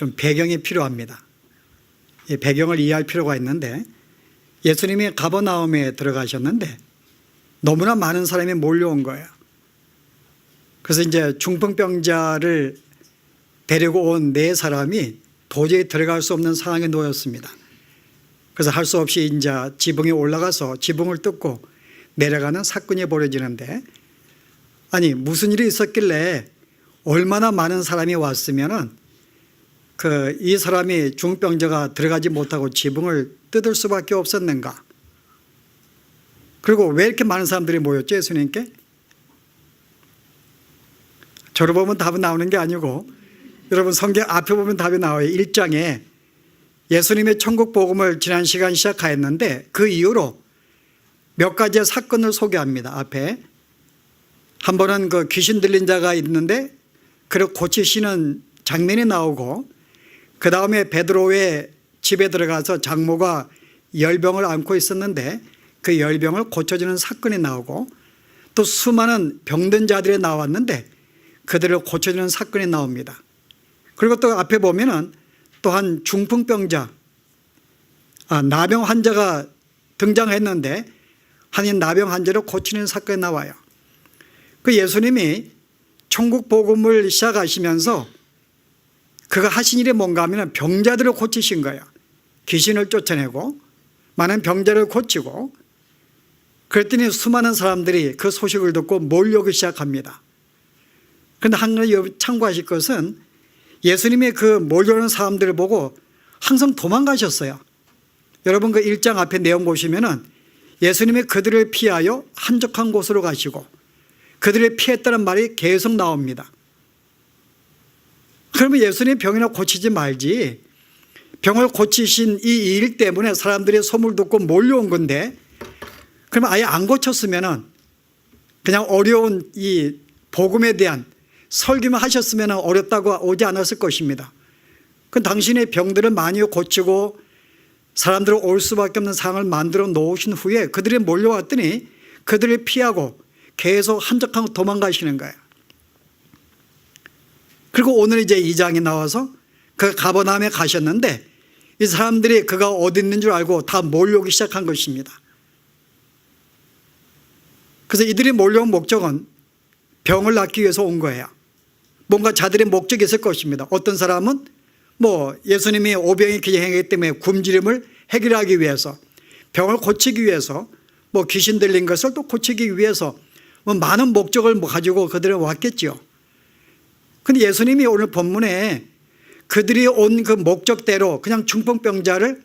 좀 배경이 필요합니다. 이 배경을 이해할 필요가 있는데, 예수님이 가버나움에 들어가셨는데 너무나 많은 사람이 몰려온 거예요. 그래서 이제 중풍병자를 데리고 온 네 사람이 도저히 들어갈 수 없는 상황에 놓였습니다. 그래서 할 수 없이 이제 지붕에 올라가서 지붕을 뜯고 내려가는 사건이 벌어지는데, 아니 무슨 일이 있었길래 얼마나 많은 사람이 왔으면은 이 사람이 중풍병자가 들어가지 못하고 지붕을 뜯을 수밖에 없었는가? 그리고 왜 이렇게 많은 사람들이 모였죠, 예수님께? 저를 보면 답은 나오는 게 아니고, 여러분 성경 앞에 보면 답이 나와요. 1장에 예수님의 천국 복음을 지난 시간 시작하였는데, 그 이후로 몇 가지의 사건을 소개합니다. 앞에 한 번은 그 귀신 들린 자가 있는데 그를 고치시는 장면이 나오고, 그 다음에 베드로의 집에 들어가서 장모가 열병을 앓고 있었는데 그 열병을 고쳐주는 사건이 나오고, 또 수많은 병든 자들이 나왔는데 그들을 고쳐주는 사건이 나옵니다. 그리고 또 앞에 보면은 또한 중풍병자, 나병 환자가 등장했는데 한 나병 환자를 고치는 사건이 나와요. 그 예수님이 천국 복음을 시작하시면서 그가 하신 일이 뭔가 하면 병자들을 고치신 거예요. 귀신을 쫓아내고 많은 병자를 고치고, 그랬더니 수많은 사람들이 그 소식을 듣고 몰려오기 시작합니다. 그런데 한 가지 참고하실 것은, 예수님이 그 몰려오는 사람들을 보고 항상 도망가셨어요. 여러분 그 1장 앞에 내용 보시면은 예수님이 그들을 피하여 한적한 곳으로 가시고 그들을 피했다는 말이 계속 나옵니다. 그러면 예수님 병이나 고치지 말지, 병을 고치신 이 일 때문에 사람들이 소문을 듣고 몰려온 건데, 그러면 아예 안 고쳤으면은 그냥 어려운 이 복음에 대한 설교만 하셨으면 어렵다고 오지 않았을 것입니다. 그 당신의 병들을 많이 고치고 사람들을 올 수밖에 없는 상황을 만들어 놓으신 후에 그들이 몰려왔더니 그들을 피하고 계속 한적하고 도망가시는 거예요. 그리고 오늘 이제 2장에 나와서 그 가버나움에 가셨는데 이 사람들이 그가 어디 있는 줄 알고 다 몰려오기 시작한 것입니다. 그래서 이들이 몰려온 목적은 병을 낫기 위해서 온 거예요. 뭔가 자들의 목적이 있을 것입니다. 어떤 사람은 예수님이 오병이 기행했기 때문에 굶주림을 해결하기 위해서, 병을 고치기 위해서, 귀신 들린 것을 또 고치기 위해서 많은 목적을 가지고 그들은 왔겠죠. 그런데 예수님이 오늘 본문에 그들이 온 그 목적대로 그냥 중풍병자를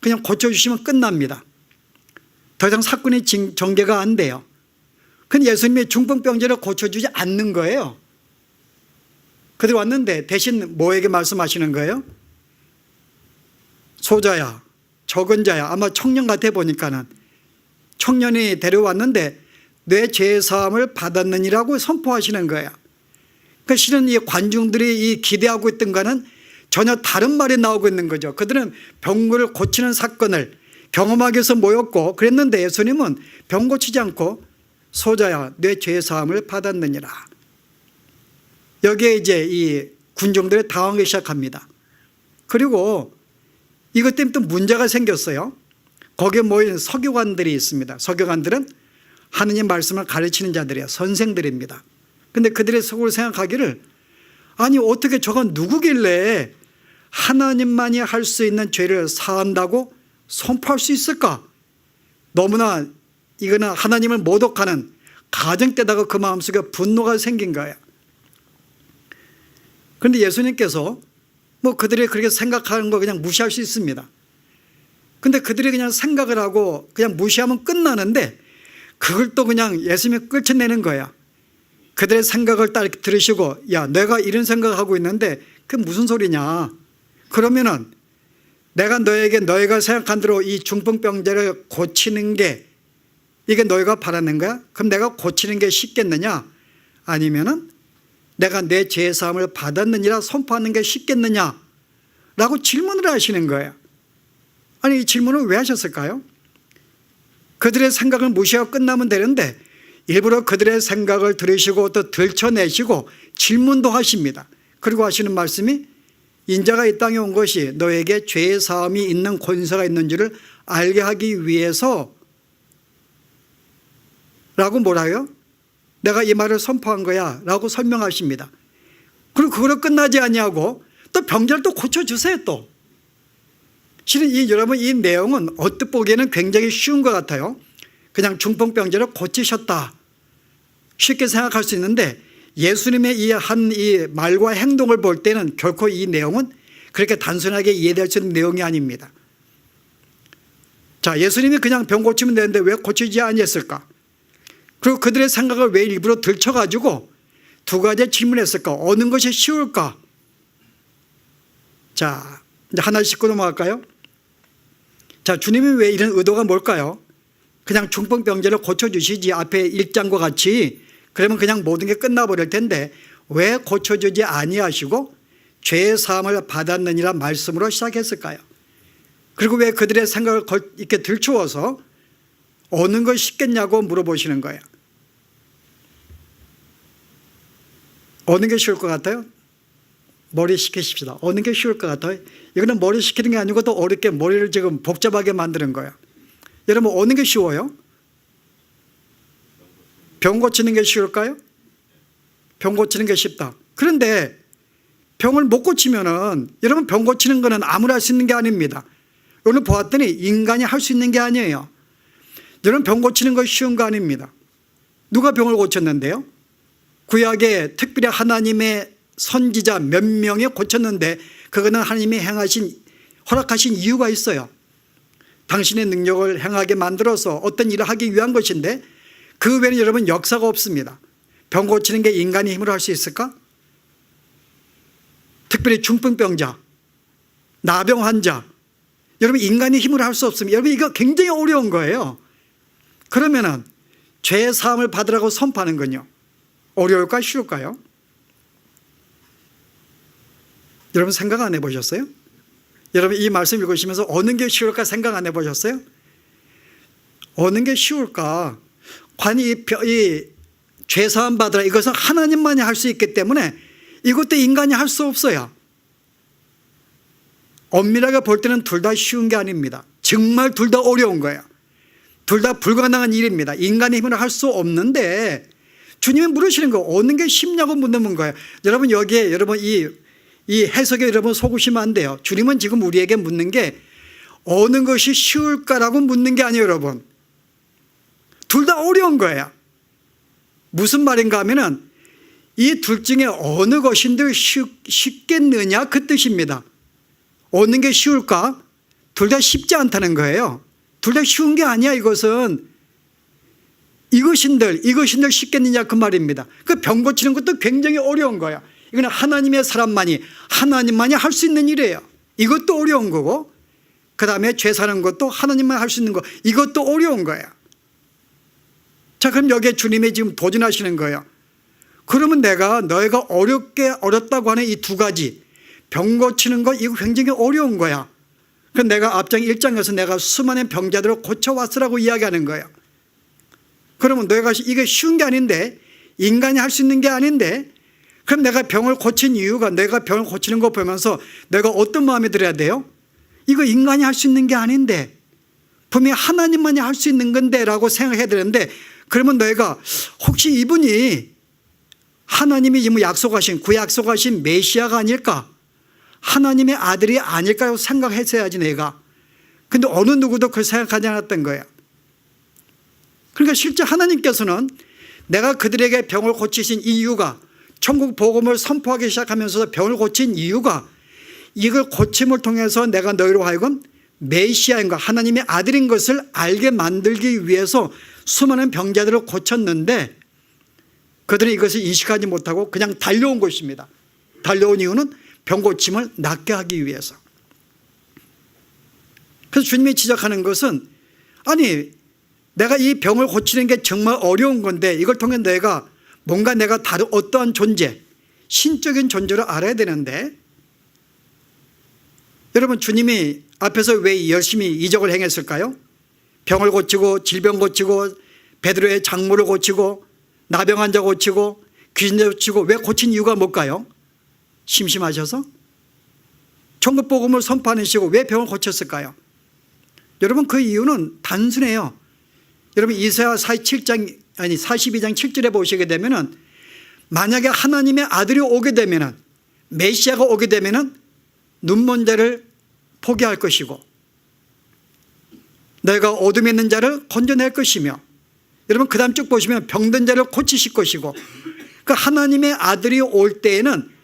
그냥 고쳐주시면 끝납니다. 더 이상 사건이 전개가 안 돼요. 그런데 예수님이 중풍병자를 고쳐주지 않는 거예요. 그들이 왔는데 대신 뭐에게 말씀하시는 거예요? 소자야, 적은 자야, 아마 청년 같아 보니까는 청년이 데려왔는데 내 죄사함을 받았느니라고 선포하시는 거예요. 그러니까 실은 이 관중들이 이 기대하고 있던 거는 전혀 다른 말이 나오고 있는 거죠. 그들은 병을 고치는 사건을 경험하기 위해서 모였고 그랬는데 예수님은 병 고치지 않고 소자야, 내 죄사함을 받았느니라. 여기에 이제 이 군중들이 당황하기 시작합니다. 그리고 이것 때문에 또 문제가 생겼어요. 거기에 모인 서기관들이 있습니다. 서기관들은 하느님 말씀을 가르치는 자들이에요. 선생들입니다. 그런데 그들의 속으로 생각하기를, 아니 어떻게 저건 누구길래 하나님만이 할 수 있는 죄를 사한다고 선포할 수 있을까? 너무나 이거는 하나님을 모독하는 가정때다가 그 마음속에 분노가 생긴 거예요. 그런데 예수님께서 그들이 그렇게 생각하는 거 그냥 무시할 수 있습니다. 그런데 그들이 그냥 생각을 하고 그냥 무시하면 끝나는데 그걸 또 그냥 예수님이 끌쳐내는 거야. 그들의 생각을 딱 들으시고, 야, 내가 이런 생각을 하고 있는데 그게 무슨 소리냐? 그러면은 내가 너희가 생각한 대로 이 중풍병자를 고치는 게 이게 너희가 바라는 거야? 그럼 내가 고치는 게 쉽겠느냐? 아니면은 내가 내 죄사함을 받았느니라 선포하는 게 쉽겠느냐? 라고 질문을 하시는 거예요. 아니 이 질문을 왜 하셨을까요? 그들의 생각을 무시하고 끝나면 되는데 일부러 그들의 생각을 들으시고 또 들춰내시고 질문도 하십니다. 그리고 하시는 말씀이 인자가 이 땅에 온 것이 너에게 죄의 사함이 있는 권세가 있는 줄을 알게 하기 위해서 라고 뭐라요? 내가 이 말을 선포한 거야 라고 설명하십니다. 그리고 그걸로 끝나지 아니하고 또 병자를 또 고쳐주세요. 또 실은 여러분 이 내용은 어뜻 보기에는 굉장히 쉬운 것 같아요. 그냥 중풍병자를 고치셨다 쉽게 생각할 수 있는데 예수님의 이 말과 행동을 볼 때는 결코 이 내용은 그렇게 단순하게 이해될 수 있는 내용이 아닙니다. 자, 예수님이 그냥 병 고치면 되는데 왜 고치지 아니했을까? 그리고 그들의 생각을 왜 일부러 들춰가지고 두 가지 질문했을까? 어느 것이 쉬울까? 자, 이제 하나씩 짚고 넘어갈까요? 자, 주님이 왜 이런 의도가 뭘까요? 그냥 중풍병자를 고쳐주시지 앞에 1장과 같이 그러면 그냥 모든 게 끝나버릴 텐데 왜 고쳐주지 아니하시고 죄의 사함을 받았느니라 말씀으로 시작했을까요? 그리고 왜 그들의 생각을 이렇게 들추어서 어느 걸 쉽겠냐고 물어보시는 거예요. 어느 게 쉬울 것 같아요? 머리 식히십시다. 어느 게 쉬울 것 같아요? 이거는 머리 식히는 게 아니고 또 어렵게 머리를 지금 복잡하게 만드는 거예요. 여러분 어느 게 쉬워요? 병 고치는 게 쉬울까요? 병 고치는 게 쉽다. 그런데 병을 못 고치면은 여러분 병 고치는 거는 아무나 할 수 있는 게 아닙니다. 오늘 보았더니 인간이 할 수 있는 게 아니에요. 여러분 병 고치는 거 쉬운 거 아닙니다. 누가 병을 고쳤는데요? 구약에 특별히 하나님의 선지자 몇 명이 고쳤는데 그거는 하나님이 허락하신 이유가 있어요. 당신의 능력을 행하게 만들어서 어떤 일을 하기 위한 것인데 그 외에는 여러분 역사가 없습니다. 병 고치는 게 인간의 힘으로 할 수 있을까? 특별히 중풍병자, 나병 환자 여러분 인간의 힘으로 할 수 없습니다. 여러분 이거 굉장히 어려운 거예요. 그러면은 죄의 사함을 받으라고 선포하는 건요 어려울까 쉬울까요? 여러분 생각 안 해보셨어요? 여러분 이 말씀 읽으시면서 어느 게 쉬울까 생각 안 해보셨어요? 어느 게 쉬울까? 과연 이 죄사함 받으라 이것은 하나님만이 할 수 있기 때문에 이것도 인간이 할 수 없어요. 엄밀하게 볼 때는 둘 다 쉬운 게 아닙니다. 정말 둘 다 어려운 거예요. 둘 다 불가능한 일입니다. 인간의 힘으로 할 수 없는데 주님이 물으시는 거 어느 게 쉽냐고 묻는 거예요. 여러분 여기에 여러분 이 해석에 여러분 속으시면 안 돼요. 주님은 지금 우리에게 묻는 게 어느 것이 쉬울까라고 묻는 게 아니에요. 여러분 둘 다 어려운 거예요. 무슨 말인가 하면은 이 둘 중에 어느 것인들 쉽겠느냐 그 뜻입니다. 어느 게 쉬울까? 둘 다 쉽지 않다는 거예요. 둘 다 쉬운 게 아니야. 이것은 이것인들 쉽겠느냐 그 말입니다. 그 병 고치는 것도 굉장히 어려운 거야. 이거는 하나님의 사람만이 하나님만이 할 수 있는 일이에요. 이것도 어려운 거고 그 다음에 죄 사는 것도 하나님만 할 수 있는 거 이것도 어려운 거예요. 자 그럼 여기에 주님이 지금 도전하시는 거예요. 그러면 너희가 어렵다고 하는 이 두 가지 병 고치는 거 이거 굉장히 어려운 거야. 그럼 내가 앞장 1장에서 내가 수많은 병자들을 고쳐왔으라고 이야기하는 거예요. 그러면 너희가 이게 쉬운 게 아닌데 인간이 할 수 있는 게 아닌데 그럼 내가 병을 고친 이유가 내가 병을 고치는 거 보면서 내가 어떤 마음이 들어야 돼요? 이거 인간이 할 수 있는 게 아닌데 분명히 하나님만이 할 수 있는 건데 라고 생각해야 되는데 그러면 너희가 혹시 이분이 하나님이 지금 구약속하신 메시아가 아닐까? 하나님의 아들이 아닐까요? 생각했어야지 내가. 근데 어느 누구도 그걸 생각하지 않았던 거예요. 그러니까 실제 하나님께서는 내가 그들에게 병을 고치신 이유가 천국 복음을 선포하기 시작하면서 병을 고친 이유가 이걸 고침을 통해서 내가 너희로 하여금 메시아인 것 하나님의 아들인 것을 알게 만들기 위해서 수많은 병자들을 고쳤는데 그들은 이것을 인식하지 못하고 그냥 달려온 것입니다. 달려온 이유는 병 고침을 낫게 하기 위해서. 그래서 주님이 지적하는 것은 아니 내가 이 병을 고치는 게 정말 어려운 건데 이걸 통해 내가 뭔가 내가 다른 어떠한 존재 신적인 존재를 알아야 되는데 여러분 주님이 앞에서 왜 열심히 이적을 행했을까요? 병을 고치고 질병 고치고 베드로의 장모를 고치고 나병 환자 고치고 귀신 고치고 왜 고친 이유가 뭘까요? 심심하셔서? 천국복음을 선포하시고 왜 병을 고쳤을까요? 여러분, 그 이유는 단순해요. 여러분, 이사야 42장 7절에 보시게 되면은 만약에 하나님의 아들이 오게 되면은, 메시아가 오게 되면은 눈먼 자를 보게 할 것이고 내가 어둠에 있는 자를 건져낼 것이며, 여러분 그 다음 쭉 보시면 병든 자를 고치실 것이고, 그 하나님의 아들이 올 때에는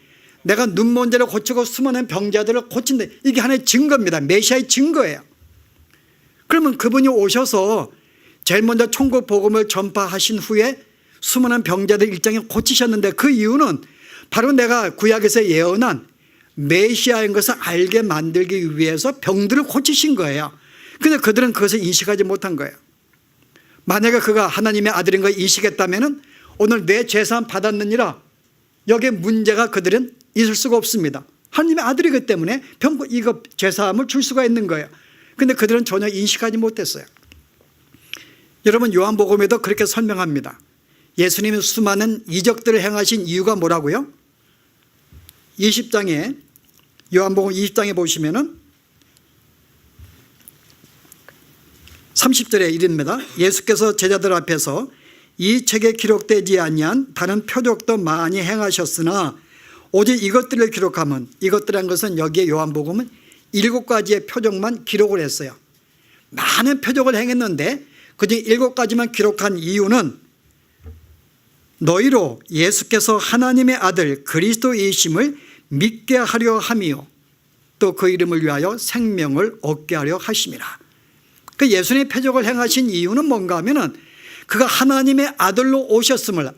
내가 눈먼 자를 고치고 수많은 병자들을 고친다. 이게 하나의 증거입니다. 메시아의 증거예요. 그러면 그분이 오셔서 제일 먼저 천국 복음을 전파하신 후에 수많은 병자들 일장에 고치셨는데, 그 이유는 바로 내가 구약에서 예언한 메시아인 것을 알게 만들기 위해서 병들을 고치신 거예요. 근데 그들은 그것을 인식하지 못한 거예요. 만약에 그가 하나님의 아들인 걸 인식했다면 오늘 내 죄사함 받았느니라, 여기에 문제가 그들은 있을 수가 없습니다. 하나님의 아들이기 때문에 이거 죄사함을 줄 수가 있는 거예요. 근데 그들은 전혀 인식하지 못했어요. 여러분, 요한복음에도 그렇게 설명합니다. 예수님이 수많은 이적들을 행하신 이유가 뭐라고요? 20장에, 요한복음 20장에 보시면은 30절에 이릅니다. 예수께서 제자들 앞에서 이 책에 기록되지 아니한 다른 표적도 많이 행하셨으나 오직 이것들을 기록하면, 이것들이란 것은 여기에 요한복음은 7가지의 표적만 기록을 했어요. 많은 표적을 행했는데 그중 7가지만 기록한 이유는 너희로 예수께서 하나님의 아들 그리스도이심을 믿게 하려 함이요 또 그 이름을 위하여 생명을 얻게 하려 하심이라. 그 예수님의 표적을 행하신 이유는 뭔가 하면은 그가 하나님의 아들로 오셨음을,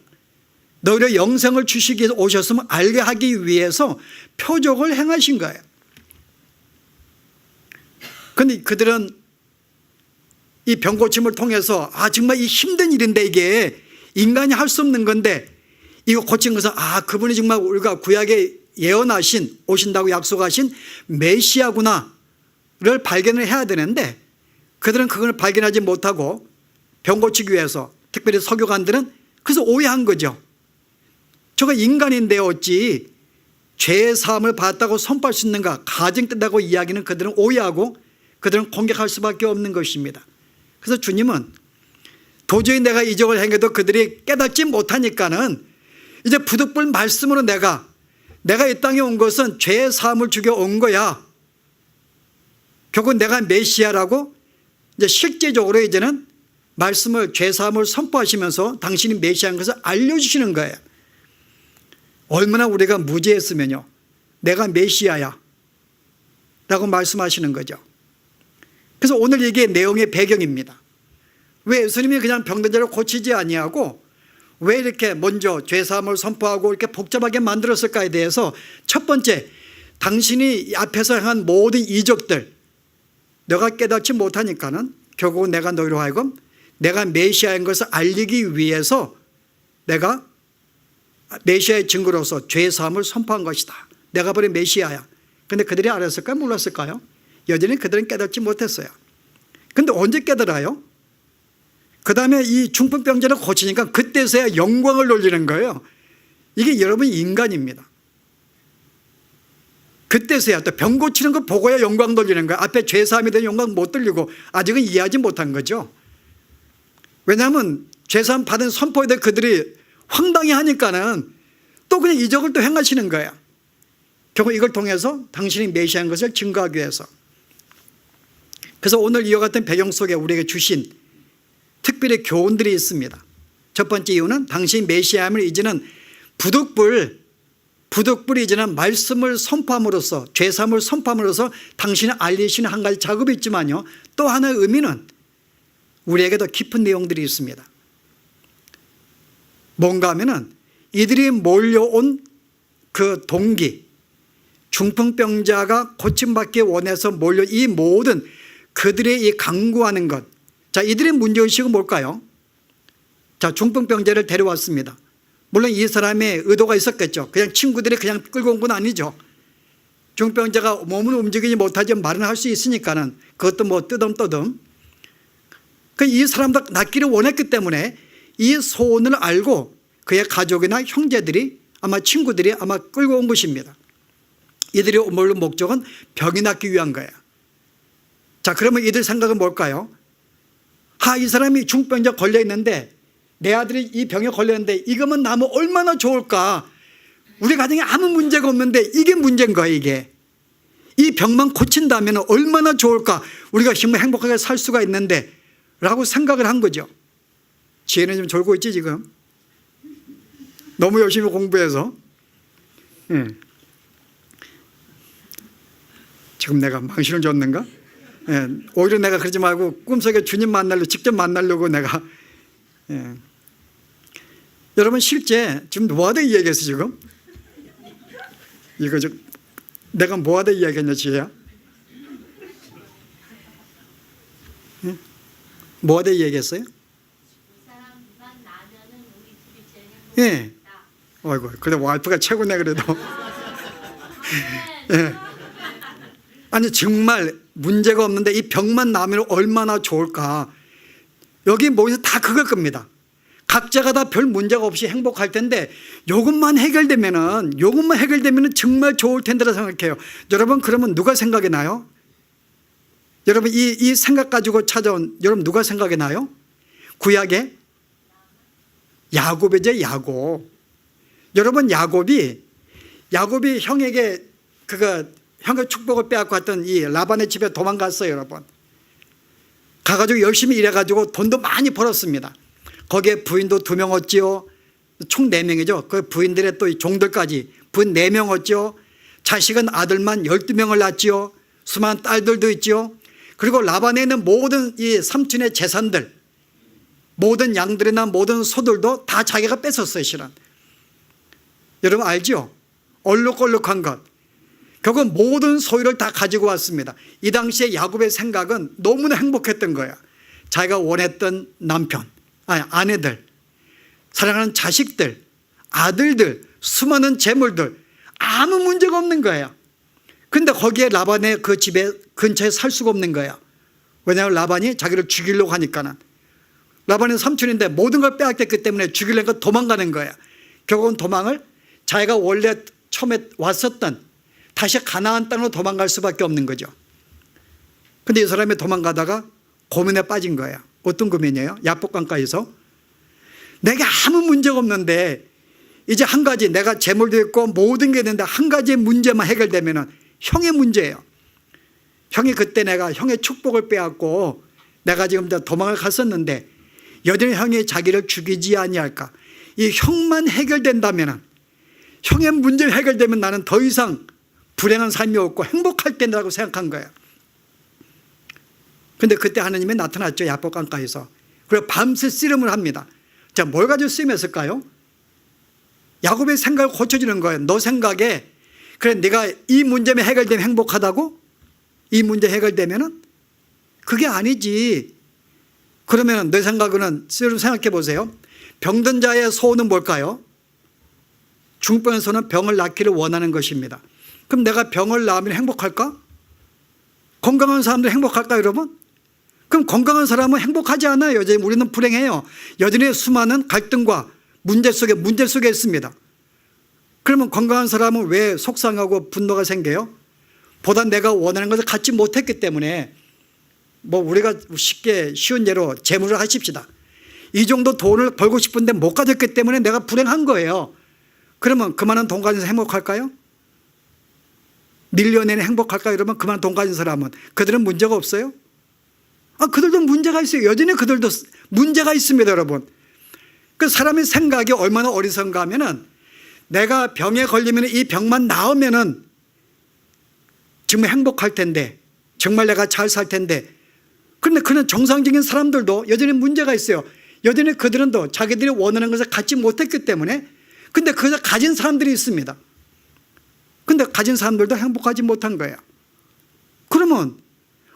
너희로 영생을 주시기 위해서 오셨음을 알게 하기 위해서 표적을 행하신 거예요. 그런데 그들은 이 병고침을 통해서 정말 이 힘든 일인데, 이게 인간이 할 수 없는 건데 이거 고친 것은 그분이 정말 우리가 구약에 예언하신, 오신다고 약속하신 메시아구나를 발견을 해야 되는데, 그들은 그걸 발견하지 못하고 병 고치기 위해서, 특별히 서교관들은 그래서 오해한 거죠. 저가 인간인데 어찌 죄의 사함을 받았다고 선포할 수 있는가, 가증된다고 이야기는 그들은 오해하고 그들은 공격할 수밖에 없는 것입니다. 그래서 주님은 도저히 내가 이적을 행해도 그들이 깨닫지 못하니까는 이제 부득불 말씀으로 내가 이 땅에 온 것은 죄의 사함을 주게 온 거야, 결국 내가 메시아라고 이제 실제적으로 이제는 말씀을, 죄 사함을 선포하시면서 당신이 메시아인 것을 알려주시는 거예요. 얼마나 우리가 무지했으면요, 내가 메시아야 라고 말씀하시는 거죠. 그래서 오늘 이게 내용의 배경입니다. 왜 예수님이 그냥 병든 자를 고치지 아니하고 왜 이렇게 먼저 죄 사함을 선포하고 이렇게 복잡하게 만들었을까에 대해서, 첫 번째, 당신이 앞에서 행한 모든 이적들 너가 깨닫지 못하니까는 결국은 내가 너희로 하여금 내가 메시아인 것을 알리기 위해서 내가 메시아의 증거로서 죄 사함을 선포한 것이다. 내가 바로 메시아야. 그런데 그들이 알았을까요? 몰랐을까요? 여전히 그들은 깨닫지 못했어요. 그런데 언제 깨달아요? 그 다음에 이 중풍병자를 고치니까 그때서야 영광을 돌리는 거예요. 이게 여러분 인간입니다. 그때서야 또 병 고치는 거 보고야 영광 돌리는 거예요. 앞에 죄사함에 대한 영광 못 돌리고 아직은 이해하지 못한 거죠. 왜냐하면 죄사함 받은 선포에 대해 그들이 황당해 하니까는 또 그냥 이적을 또 행하시는 거예요. 결국 이걸 통해서 당신이 메시아인 것을 증거하기 위해서. 그래서 오늘 이와 같은 배경 속에 우리에게 주신 특별히 교훈들이 있습니다. 첫 번째 이유는 당신이 메시아임을 이제는 부득불 이제는 말씀을 선포함으로써, 죄사함을 선포함으로써 당신을 알리시는 한 가지 작업이 있지만요, 또 하나의 의미는 우리에게 더 깊은 내용들이 있습니다. 뭔가 하면은 이들이 몰려온 그 동기, 중풍병자가 고침받기 원해서 몰려 이 모든 그들의 이 강구하는 것. 자, 이들의 문제의식은 뭘까요? 자, 중풍병자를 데려왔습니다. 물론 이 사람의 의도가 있었겠죠. 그냥 친구들이 그냥 끌고 온 건 아니죠. 중풍병자가 몸을 움직이지 못하지만 말은 할 수 있으니까는 그것도 뭐 뜨듬뜨듬. 이 사람도 낫기를 원했기 때문에 이 소원을 알고 그의 가족이나 형제들이 아마 친구들이 아마 끌고 온 것입니다. 이들의 원본 목적은 병이 낫기 위한 거예요. 자, 그러면 이들 생각은 뭘까요? 이 사람이 중병자 걸려 있는데, 내 아들이 이 병에 걸렸는데 이거만 나면 얼마나 좋을까. 우리 가정에 아무 문제가 없는데 이게 문제인 거예요. 이게 이 병만 고친다면 얼마나 좋을까. 우리가 정말 행복하게 살 수가 있는데 라고 생각을 한 거죠. 지혜는 좀 졸고 있지 지금. 너무 열심히 공부해서. 지금 내가 망신을 줬는가? 오히려 내가 그러지 말고 꿈속에 주님 직접 만나려고 내가. 여러분 실제 지금 뭐하다 이야기했어 지금? 이거 좀 내가 뭐하다 이야기했냐 지혜야? 뭐하다 이야기했어요? 예. 아이고, 그래 와이프가 최고네 그래도. 예. 아니 정말 문제가 없는데 이 병만 나으면 얼마나 좋을까. 여기 모여서 다 그걸 겁니다. 각자가 다 별 문제가 없이 행복할 텐데 요것만 해결되면은 정말 좋을 텐데라 생각해요. 여러분 그러면 누가 생각이 나요? 여러분 이 생각 가지고 찾아온 여러분 누가 생각이 나요? 구약에 야곱이죠. 야곱. 여러분 야곱이 형에게 형의 축복을 빼앗고 왔던 이 라반의 집에 도망갔어요. 여러분 가가지고 열심히 일해가지고 돈도 많이 벌었습니다. 거기에 부인도 2명 얻지요. 총 4명이죠. 그 부인들의 또 종들까지 부인 4명 얻지요. 자식은 아들만 12명을 낳지요. 수많은 딸들도 있지요. 그리고 라반에 있는 모든 이 삼촌의 재산들, 모든 양들이나 모든 소들도 다 자기가 뺏었어요. 실은 여러분 알죠? 얼룩얼룩한 것. 결국 모든 소유를 다 가지고 왔습니다. 이 당시에 야곱의 생각은 너무나 행복했던 거예요. 자기가 원했던 남편, 아내들, 사랑하는 자식들, 아들들, 수많은 재물들 아무 문제가 없는 거예요. 그런데 거기에 라반의 그 집에 근처에 살 수가 없는 거예요. 왜냐하면 라반이 자기를 죽이려고 하니까는. 라반은 삼촌인데 모든 걸 빼앗겼기 때문에 죽이려고 도망가는 거예요. 결국은 도망을 자기가 원래 처음에 왔었던 다시 가나안 땅으로 도망갈 수밖에 없는 거죠. 그런데 이 사람이 도망가다가 고민에 빠진 거예요. 어떤 고민이에요? 야복강가에서 내가 아무 문제가 없는데 이제 한 가지, 내가 재물도 있고 모든 게 있는데 한 가지의 문제만 해결되면 형의 문제예요. 형이 그때 내가 형의 축복을 빼앗고 내가 지금 도망을 갔었는데 여전히 형이 자기를 죽이지 아니할까. 이 형만 해결된다면, 형의 문제 해결되면 나는 더 이상 불행한 삶이 없고 행복할 텐데라고 생각한 거예요. 그런데 그때 하나님이 나타났죠. 야복강가에서. 그리고 밤새 씨름을 합니다. 자, 뭘 가지고 씨름했을까요? 야곱의 생각을 고쳐주는 거예요. 너 생각에 그래 네가 이 문제만 해결되면 행복하다고? 이 문제 해결되면은 그게 아니지. 그러면 내 생각은 생각해 보세요. 병든 자의 소원은 뭘까요? 중병에서는 병을 낫기를 원하는 것입니다. 그럼 내가 병을 나으면 행복할까? 건강한 사람들 행복할까 여러분? 그럼 건강한 사람은 행복하지 않아요. 여전히 우리는 불행해요. 여전히 수많은 갈등과 문제 속에 있습니다. 그러면 건강한 사람은 왜 속상하고 분노가 생겨요? 보다 내가 원하는 것을 갖지 못했기 때문에. 우리가 쉬운 예로 재물을 하십시다. 이 정도 돈을 벌고 싶은데 못 가졌기 때문에 내가 불행한 거예요. 그러면 그만한 돈 가진 사람 행복할까요? 밀리언에는 행복할까요? 여러분 그만한 돈 가진 사람은 그들은 문제가 없어요? 그들도 문제가 있어요. 여전히 그들도 문제가 있습니다. 여러분 그 사람의 생각이 얼마나 어리석은가 하면은 내가 병에 걸리면 이 병만 나으면은 정말 행복할 텐데, 정말 내가 잘 살 텐데. 그런데 그런 정상적인 사람들도 여전히 문제가 있어요. 여전히 그들은 또 자기들이 원하는 것을 갖지 못했기 때문에. 근데 그걸 가진 사람들이 있습니다. 근데 가진 사람들도 행복하지 못한 거예요. 그러면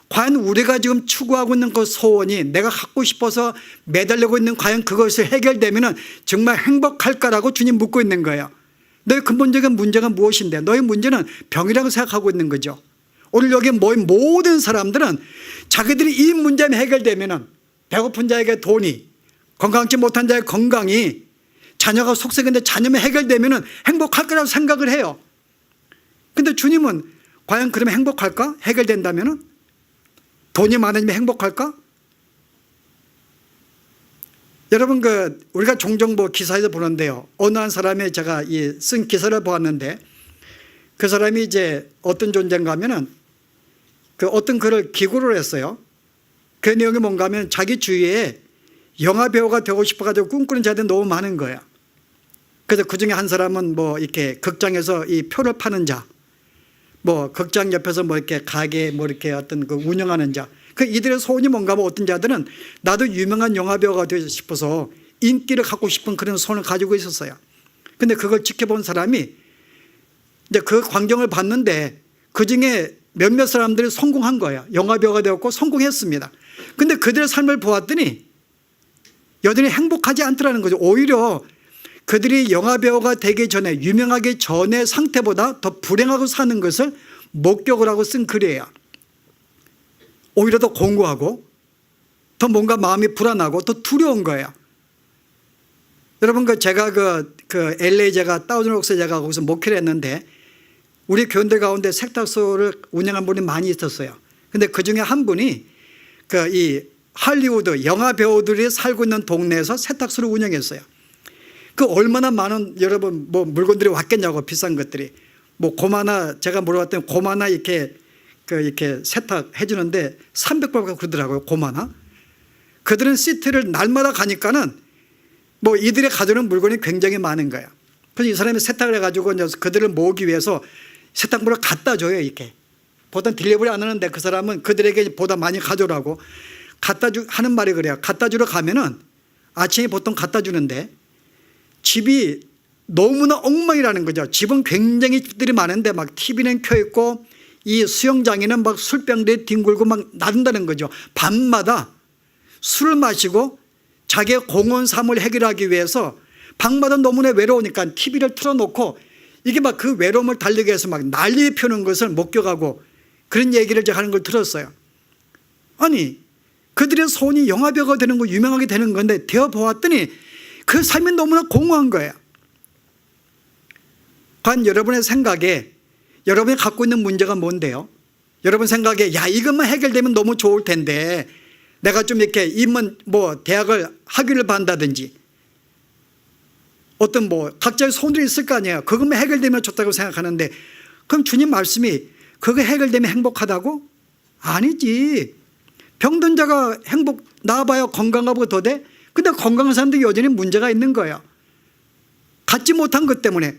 과연 우리가 지금 추구하고 있는 그 소원이 내가 갖고 싶어서 매달리고 있는 과연 그것이 해결되면 정말 행복할까라고 주님 묻고 있는 거예요. 너의 근본적인 문제가 무엇인데? 너의 문제는 병이라고 생각하고 있는 거죠. 오늘 여기 모인 모든 사람들은 자기들이 이 문제만 해결되면 배고픈 자에게 돈이, 건강치 못한 자의 건강이, 자녀가 속썩인데 자녀만 해결되면 행복할 거라고 생각을 해요. 근데 주님은 과연 그러면 행복할까? 해결된다면은? 돈이 많으면 행복할까? 여러분, 우리가 종종 기사에서 보는데요. 어느 한 사람이 제가 쓴 기사를 보았는데, 그 사람이 이제 어떤 존재인가 하면은 어떤 글을 기고를 했어요. 그 내용이 뭔가 하면 자기 주위에 영화배우가 되고 싶어가지고 꿈꾸는 자들이 너무 많은 거예요. 그래서 그 중에 한 사람은 이렇게 극장에서 이 표를 파는 자, 극장 옆에서 이렇게 가게 이렇게 어떤 운영하는 자, 이들의 소원이 뭔가 어떤 자들은 나도 유명한 영화배우가 되고 싶어서 인기를 갖고 싶은 그런 소원을 가지고 있었어요. 근데 그걸 지켜본 사람이 이제 그 광경을 봤는데 그 중에 몇몇 사람들이 성공한 거예요. 영화배우가 되었고 성공했습니다. 근데 그들의 삶을 보았더니 여전히 행복하지 않더라는 거죠. 오히려 그들이 영화배우가 되기 전에, 유명하기 전의 상태보다 더 불행하고 사는 것을 목격을 하고 쓴 글이에요. 오히려 더 공고하고 더 뭔가 마음이 불안하고 더 두려운 거예요. 여러분, 제가 LA 제가 다운로드에 제가 거기서 목회를 했는데 우리 교인들 가운데 세탁소를 운영한 분이 많이 있었어요. 근데 그 중에 한 분이 이 할리우드 영화 배우들이 살고 있는 동네에서 세탁소를 운영했어요. 얼마나 많은 여러분 물건들이 왔겠냐고, 비싼 것들이. 고마나 제가 물어봤더니 고마나 이렇게 세탁해 주는데 300불 그러더라고요. 고마나. 그들은 시티를 날마다 가니까는 이들이 가져오는 물건이 굉장히 많은 거예요. 그래서 이 사람이 세탁을 해가지고 그들을 모으기 위해서 세탁물을 갖다 줘요. 이렇게 보통 딜리버리 안 하는데 그 사람은 그들에게 보다 많이 가져오라고 하는 말이 그래요. 갖다 주러 가면은 아침에 보통 갖다 주는데 집이 너무나 엉망이라는 거죠. 집은 굉장히 집들이 많은데 TV는 켜있고 이 수영장에는 술병들이 뒹굴고 나른다는 거죠. 밤마다 술을 마시고 자기의 공원 삶을 해결하기 위해서 방마다 너무나 외로우니까 TV를 틀어놓고 이게 그 외로움을 달리기 위해서 난리 펴는 것을 목격하고 그런 얘기를 제가 하는 걸 들었어요. 아니, 그들의 소원이 영화배우가 되는 거, 유명하게 되는 건데 되어보았더니 그 삶이 너무나 공허한 거예요. 과연 여러분의 생각에 여러분이 갖고 있는 문제가 뭔데요? 여러분 생각에 이것만 해결되면 너무 좋을 텐데 내가 좀 이렇게 대학을 학위를 받는다든지 어떤 각자의 소원들이 있을 거 아니에요. 그것만 해결되면 좋다고 생각하는데 그럼 주님 말씀이 그거 해결되면 행복하다고? 아니지. 병든 자가 나아봐야 건강하고 더 돼? 근데 건강한 사람들이 여전히 문제가 있는 거예요. 갖지 못한 것 때문에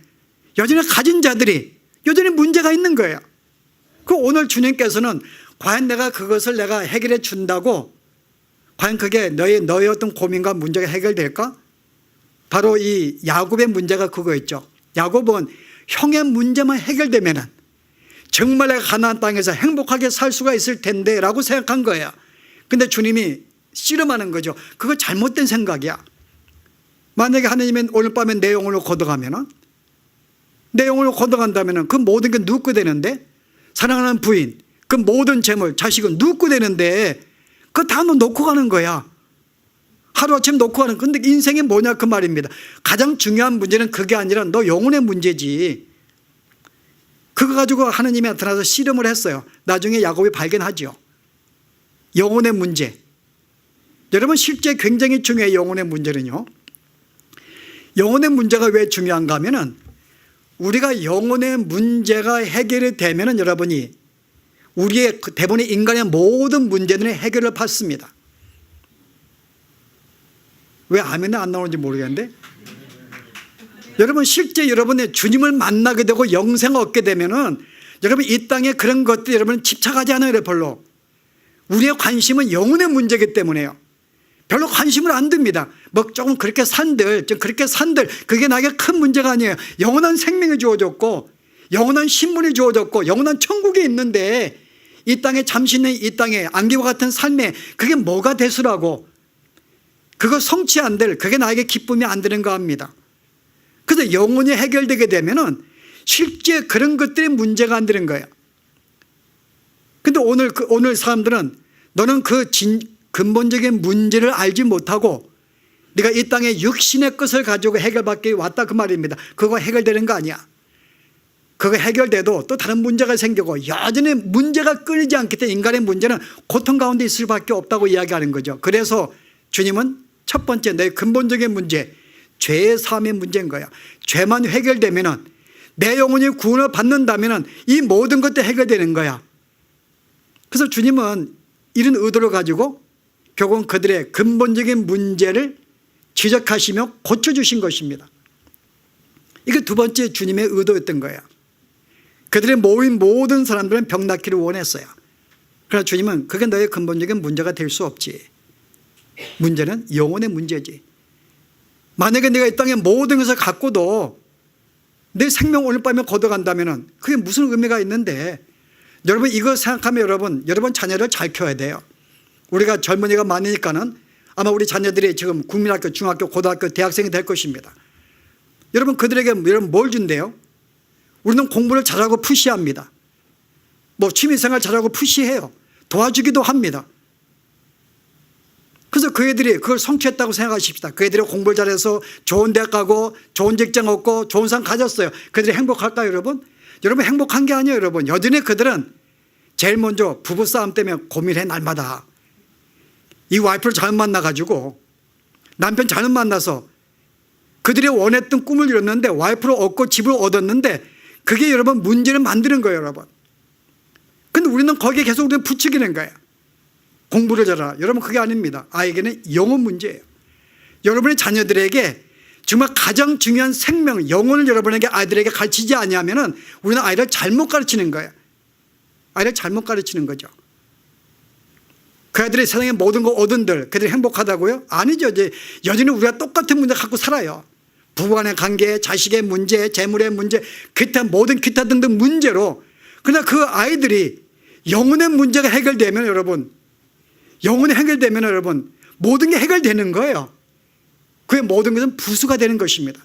여전히 가진 자들이 여전히 문제가 있는 거예요. 오늘 주님께서는 과연 그것을 내가 해결해 준다고 과연 그게 너의 어떤 고민과 문제가 해결될까? 바로 이 야곱의 문제가 그거였죠. 야곱은 형의 문제만 해결되면은 정말 내가 가나안 땅에서 행복하게 살 수가 있을 텐데 라고 생각한 거예요. 근데 주님이 씨름하는 거죠. 그거 잘못된 생각이야. 만약에 하나님이 오늘 밤에 내 영혼을 걷어가면은, 내 영혼을 걷어간다면은 그 모든 게 누구 거 되는데, 사랑하는 부인, 그 모든 재물, 자식은 누구 거 되는데 그거 다 너 놓고 가는 거야. 하루아침 놓고 가는. 근데 인생이 뭐냐 그 말입니다. 가장 중요한 문제는 그게 아니라 너 영혼의 문제지. 그거 가지고 하나님이 나타나서 씨름을 했어요. 나중에 야곱이 발견하죠. 영혼의 문제. 여러분, 실제 굉장히 중요해요. 영혼의 문제는요. 영혼의 문제가 왜 중요한가 하면은 우리가 영혼의 문제가 해결이 되면은 여러분이 우리의 대부분의 인간의 모든 문제들의 해결을 받습니다. 왜 아멘이 안 나오는지 모르겠는데, 여러분 실제 여러분의 주님을 만나게 되고 영생을 얻게 되면은 여러분 이 땅에 그런 것들 여러분 집착하지 않아요. 별로. 우리의 관심은 영혼의 문제이기 때문에요. 별로 관심을 안 듭니다. 조금 그렇게 산들 그게 나에게 큰 문제가 아니에요. 영원한 생명이 주어졌고 영원한 신분이 주어졌고 영원한 천국에 있는데 이 땅에 잠시 있는 이 땅에 안개와 같은 삶에 그게 뭐가 되수라고, 그거 성취 안 될, 그게 나에게 기쁨이 안 되는가 합니다. 그래서 영혼이 해결되게 되면은 실제 그런 것들이 문제가 안 되는 거예요. 근데 오늘 사람들은 너는 근본적인 문제를 알지 못하고 네가 이 땅에 육신의 것을 가지고 해결받기 왔다 그 말입니다. 그거 해결되는 거 아니야. 그거 해결돼도 또 다른 문제가 생기고 여전히 문제가 끊이지 않기 때문에 인간의 문제는 고통 가운데 있을 수밖에 없다고 이야기하는 거죠. 그래서 주님은 첫 번째 너의 근본적인 문제, 죄의 사함의 문제인 거야. 죄만 해결되면은, 내 영혼이 구원을 받는다면은 이 모든 것도 해결되는 거야. 그래서 주님은 이런 의도를 가지고 결국은 그들의 근본적인 문제를 지적하시며 고쳐주신 것입니다. 이게 두 번째 주님의 의도였던 거예요. 그들의 모인 모든 사람들은 병 낫기를 원했어요. 그러나 주님은 그게 너의 근본적인 문제가 될 수 없지. 문제는 영혼의 문제지. 만약에 내가 이 땅에 모든 것을 갖고도 내 생명 오늘 밤에 걷어간다면 그게 무슨 의미가 있는데, 여러분 이거 생각하면 여러분 자녀를 잘 키워야 돼요. 우리가 젊은이가 많으니까는 아마 우리 자녀들이 지금 국민학교, 중학교, 고등학교, 대학생이 될 것입니다. 여러분 그들에게 여러분 뭘 준대요? 우리는 공부를 잘하고 푸시합니다. 뭐 취미생활 잘하고 푸시해요. 도와주기도 합니다. 그래서 그 애들이 그걸 성취했다고 생각하십시다. 그 애들이 공부를 잘해서 좋은 대학 가고 좋은 직장 얻고 좋은 상 가졌어요. 그들이 행복할까요 여러분? 여러분 행복한 게 아니에요 여러분. 여전히 그들은 제일 먼저 부부싸움 때문에 고민해 날마다. 이 와이프를 잘못 만나가지고 남편 잘못 만나서 그들이 원했던 꿈을 이뤘는데 와이프를 얻고 집을 얻었는데 그게 여러분 문제를 만드는 거예요 여러분. 근데 우리는 거기에 계속 우리는 부추기는 거예요. 공부를 잘하라. 여러분 그게 아닙니다. 아이에게는 영혼 문제예요. 여러분의 자녀들에게 정말 가장 중요한 생명, 영혼을 여러분에게 아이들에게 가르치지 아니하면은 우리는 아이를 잘못 가르치는 거예요. 아이를 잘못 가르치는 거죠. 그 아이들이 세상에 모든 거 얻은들 그들이 행복하다고요? 아니죠. 이제 여전히 우리가 똑같은 문제 갖고 살아요. 부부간의 관계, 자식의 문제, 재물의 문제, 기타 모든 기타 등등 문제로. 그러나 그 아이들이 영혼의 문제가 해결되면 여러분, 영혼이 해결되면 여러분 모든 게 해결되는 거예요. 그의 모든 것은 부수가 되는 것입니다.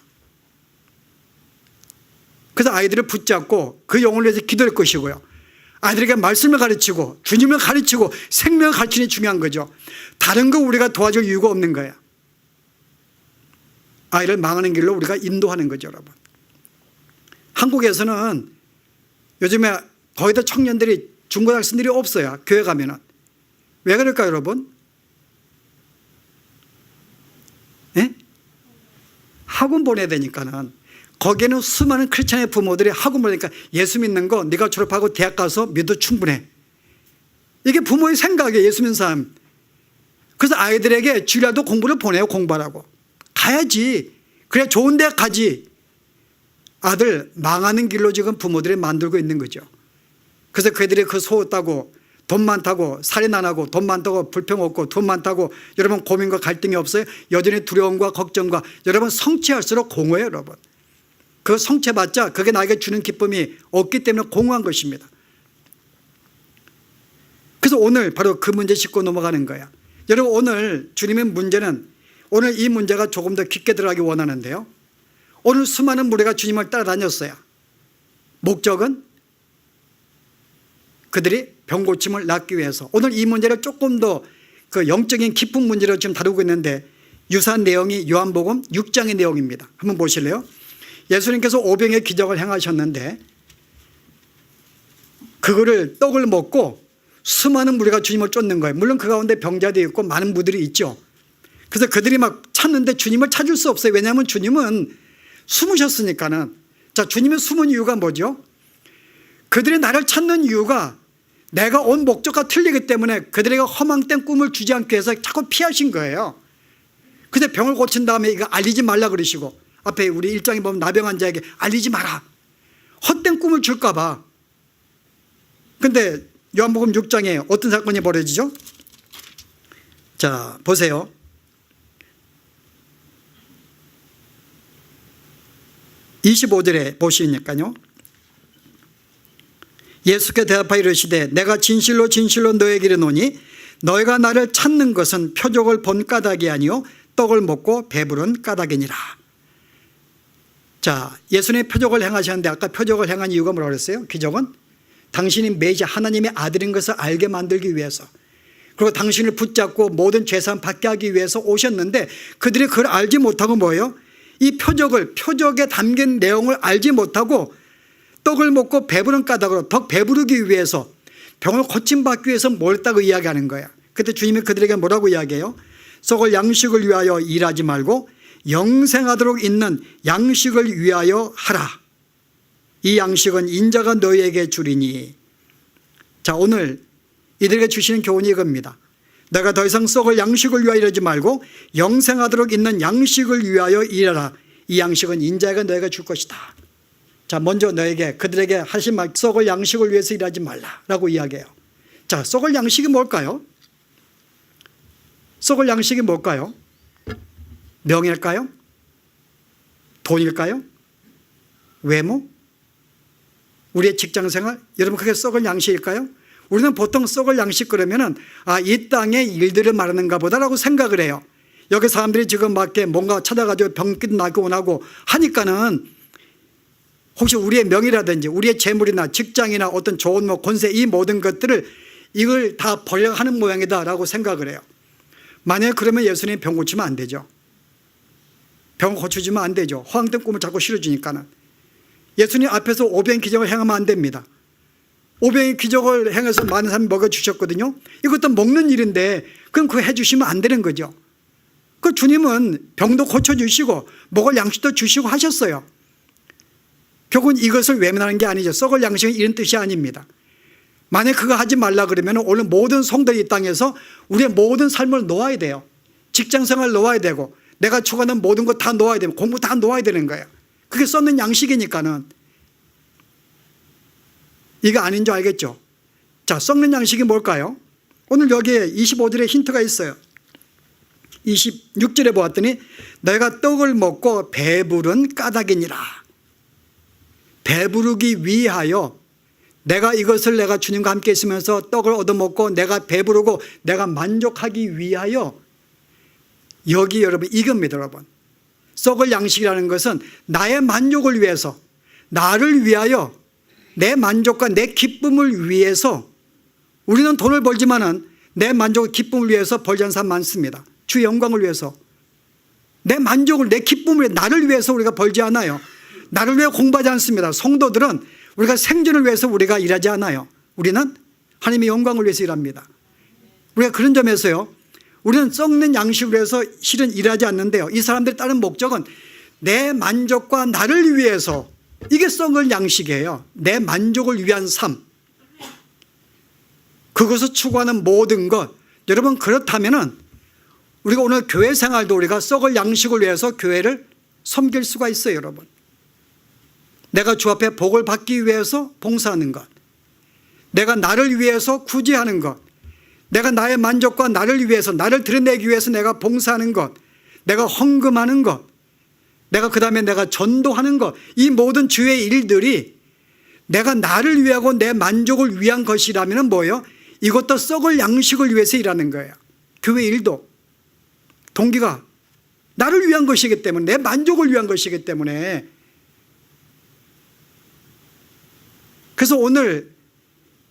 그래서 아이들을 붙잡고 그 영혼을 위해서 기도할 것이고요. 아이들에게 말씀을 가르치고 주님을 가르치고 생명을 가르치는 게 중요한 거죠. 다른 거 우리가 도와줄 이유가 없는 거예요. 아이를 망하는 길로 우리가 인도하는 거죠 여러분. 한국에서는 요즘에 거의 다 청년들이 중고등학생들이 없어요. 교회 가면은. 왜 그럴까요 여러분? 예? 학원 보내야 되니까는. 거기에는 수많은 크리스찬의 부모들이 학원 보내니까 예수 믿는 거 네가 졸업하고 대학 가서 믿어도 충분해. 이게 부모의 생각이에요. 예수 믿는 사람. 그래서 아이들에게 주일날도 공부를 보내요. 공부하라고. 가야지. 그래 좋은 대학 가지. 아들 망하는 길로 지금 부모들이 만들고 있는 거죠. 그래서 그들이 그 소었다고 돈 많다고 살인 안 하고 돈 많다고 불평 없고 돈 많다고 여러분 고민과 갈등이 없어요? 여전히 두려움과 걱정과 여러분 성취할수록 공허해요 여러분. 그 성취해봤자 그게 나에게 주는 기쁨이 없기 때문에 공허한 것입니다. 그래서 오늘 바로 그 문제 짚고 넘어가는 거야. 여러분 오늘 주님의 문제는 오늘 이 문제가 조금 더 깊게 들어가기 원하는데요. 오늘 수많은 무리가 주님을 따라다녔어요. 목적은 그들이 병 고침을 낫기 위해서. 오늘 이 문제를 조금 더 그 영적인 깊은 문제로 지금 다루고 있는데 유사한 내용이 요한복음 6장의 내용입니다. 한번 보실래요? 예수님께서 오병의 기적을 행하셨는데 그거를 떡을 먹고 수많은 무리가 주님을 쫓는 거예요. 물론 그 가운데 병자도 있고 많은 무들이 있죠. 그래서 그들이 막 찾는데 주님을 찾을 수 없어요. 왜냐하면 주님은 숨으셨으니까는. 자, 주님의 숨은 이유가 뭐죠? 그들이 나를 찾는 이유가 내가 온 목적과 틀리기 때문에 그들에게 허망된 꿈을 주지 않기 위해서 자꾸 피하신 거예요. 근데 병을 고친 다음에 이거 알리지 말라 그러시고 앞에 우리 1장에 보면 나병한 자에게 알리지 마라. 헛된 꿈을 줄까 봐. 근데 요한복음 6장에 어떤 사건이 벌어지죠? 자, 보세요. (25절에) 보시니까요. 예수께 대답하여 이르시되 내가 진실로 진실로 너에게 이르노니 너희가 나를 찾는 것은 표적을 본 까닭이 아니요 떡을 먹고 배부른 까닭이니라. 자, 예수님이 표적을 행하셨는데 아까 표적을 행한 이유가 뭐라고 그랬어요? 기적은 당신이 메시아 하나님의 아들인 것을 알게 만들기 위해서, 그리고 당신을 붙잡고 모든 죄산 받게 하기 위해서 오셨는데 그들이 그걸 알지 못하고 뭐예요? 이 표적에 담긴 내용을 알지 못하고 떡을 먹고 배부른 까닭으로 더 배부르기 위해서 병을 고침받기 위해서 몰랐다고 이야기하는 거야. 그때 주님이 그들에게 뭐라고 이야기해요? 썩을 양식을 위하여 일하지 말고 영생하도록 있는 양식을 위하여 하라. 이 양식은 인자가 너희에게 주리니. 자, 오늘 이들에게 주시는 교훈이 이겁니다. 내가 더 이상 썩을 양식을 위하여 일하지 말고 영생하도록 있는 양식을 위하여 일하라. 이 양식은 인자가 너희가 줄 것이다. 자, 먼저 너에게 그들에게 하신 말, 썩을 양식을 위해서 일하지 말라라고 이야기해요. 자, 썩을 양식이 뭘까요? 썩을 양식이 뭘까요? 명예일까요? 돈일까요? 외모? 우리의 직장생활? 여러분, 그게 썩을 양식일까요? 우리는 보통 썩을 양식 그러면은 이 땅의 일들을 말하는가 보다라고 생각을 해요. 여기 사람들이 지금 막 뭔가 찾아가지고 병기도 나고 원하고 하니까는 혹시 우리의 명예라든지 우리의 재물이나 직장이나 어떤 좋은 권세, 이 모든 것들을 이걸 다 버려야 하는 모양이다라고 생각을 해요. 만약에 그러면 예수님이 병 고치면 안 되죠. 병 고쳐주면 안 되죠. 허황된 꿈을 자꾸 실어주니까는. 예수님 앞에서 오병 기적을 행하면 안 됩니다. 오병의 기적을 행해서 많은 사람이 먹여주셨거든요. 이것도 먹는 일인데 그럼 그거 해주시면 안 되는 거죠. 그 주님은 병도 고쳐주시고 먹을 양식도 주시고 하셨어요. 결국은 이것을 외면하는 게 아니죠. 썩을 양식은 이런 뜻이 아닙니다. 만약 그거 하지 말라 그러면 오늘 모든 성도들이 이 땅에서 우리의 모든 삶을 놓아야 돼요. 직장생활 놓아야 되고 내가 추구하는 모든 것 다 놓아야 되고 공부 다 놓아야 되는 거예요. 그게 썩는 양식이니까는. 이거 아닌 줄 알겠죠? 자, 썩는 양식이 뭘까요? 오늘 여기에 25절에 힌트가 있어요. 26절에 보았더니 내가 떡을 먹고 배부른 까닭이니라. 배부르기 위하여 내가 이것을 내가 주님과 함께 있으면서 떡을 얻어먹고 내가 배부르고 내가 만족하기 위하여, 여기 여러분 이겁니다. 여러분, 썩을 양식이라는 것은 나의 만족을 위해서, 나를 위하여, 내 만족과 내 기쁨을 위해서. 우리는 돈을 벌지만은 내 만족과 기쁨을 위해서 벌지 않는 사람 많습니다. 주의 영광을 위해서, 내 만족을, 내 기쁨을, 나를 위해서 우리가 벌지 않아요. 나를 위해 공부하지 않습니다. 성도들은 우리가 생존을 위해서 우리가 일하지 않아요. 우리는 하나님의 영광을 위해서 일합니다. 우리가 그런 점에서요, 우리는 썩는 양식을 위해서 실은 일하지 않는데요, 이 사람들의 다른 목적은 내 만족과 나를 위해서, 이게 썩을 양식이에요. 내 만족을 위한 삶, 그것을 추구하는 모든 것. 여러분, 그렇다면은 우리가 오늘 교회 생활도 우리가 썩을 양식을 위해서 교회를 섬길 수가 있어요. 여러분, 내가 주 앞에 복을 받기 위해서 봉사하는 것, 내가 나를 위해서 구제하는 것, 내가 나의 만족과 나를 위해서, 나를 드러내기 위해서 내가 봉사하는 것, 내가 헌금하는 것, 내가 그 다음에 내가 전도하는 것, 이 모든 주의 일들이 내가 나를 위하고 내 만족을 위한 것이라면 뭐예요? 이것도 썩을 양식을 위해서 일하는 거예요. 교회 일도 동기가 나를 위한 것이기 때문에, 내 만족을 위한 것이기 때문에. 그래서 오늘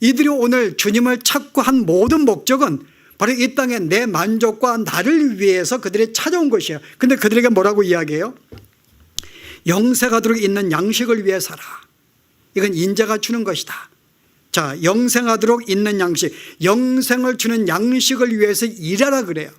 이들이 오늘 주님을 찾고 한 모든 목적은 바로 이 땅에 내 만족과 나를 위해서 그들이 찾아온 것이에요. 근데 그들에게 뭐라고 이야기해요? 영생하도록 있는 양식을 위해 살아. 이건 인자가 주는 것이다. 자, 영생하도록 있는 양식, 영생을 주는 양식을 위해서 일하라 그래요.